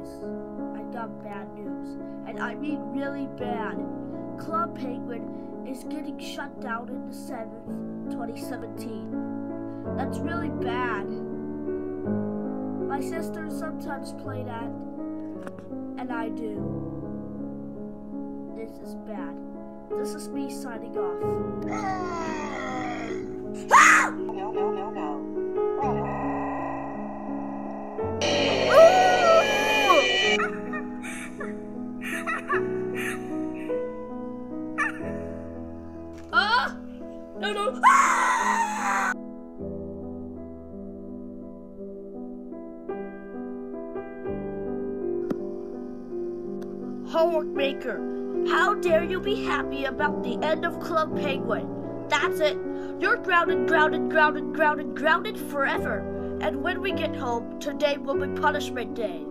guys, I got bad news, and I mean really bad. Club Penguin is getting shut down in the 7th, 2017. That's really bad. My sisters sometimes play that, and I do. This is bad. This is me signing off. No. Homework maker, how dare you be happy about the end of Club Penguin? That's it. You're grounded forever. And when we get home, today will be punishment day.